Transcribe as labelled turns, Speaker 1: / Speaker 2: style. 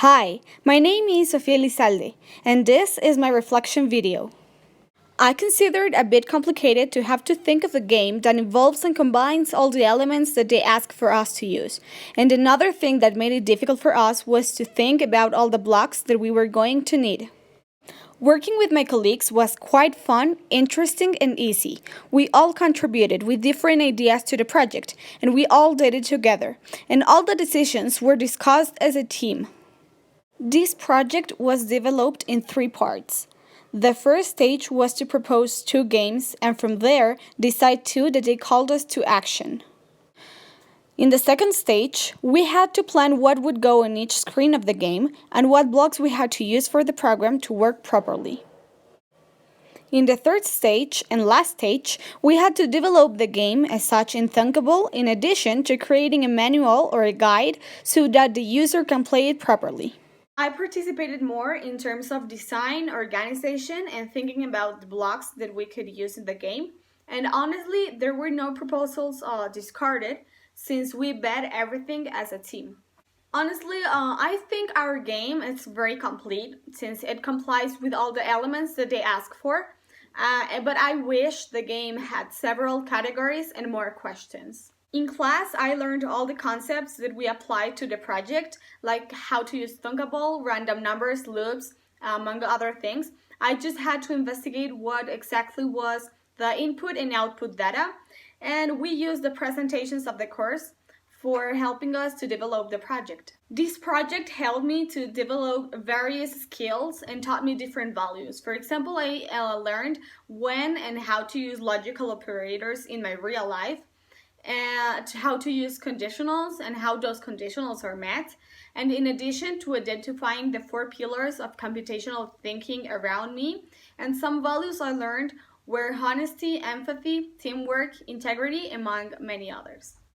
Speaker 1: Hi, my name is Sofia Lizalde, and this is my reflection video. I consider it a bit complicated to have to think of a game that involves and combines all the elements that they ask for us to use. And another thing that made it difficult for us was to think about all the blocks that we were going to need. Working with my colleagues was quite fun, interesting, and easy. We all contributed with different ideas to the project, and we all did it together. And all the decisions were discussed as a team. This project was developed in three parts. The first stage was to propose two games and from there decide two that they called us to action. In the second stage, we had to plan what would go on each screen of the game and what blocks we had to use for the program to work properly. In the third stage and last stage, we had to develop the game as such in Thunkable in addition to creating a manual or a guide so that the user can play it properly. I participated more in terms of design, organization, and thinking about the blocks that we could use in the game. And honestly, there were no proposals discarded since we bet everything as a team. Honestly, I think our game is very complete since it complies with all the elements that they ask for. But I wish the game had several categories and more questions. In class, I learned all the concepts that we applied to the project, like how to use Thunkable, random numbers, loops, among other things. I just had to investigate what exactly was the input and output data, and we used the presentations of the course for helping us to develop the project. This project helped me to develop various skills and taught me different values. For example, I learned when and how to use logical operators in my real life, and how to use conditionals and how those conditionals are met. And in addition to identifying the four pillars of computational thinking around me, and some values I learned were honesty, empathy, teamwork, integrity, among many others.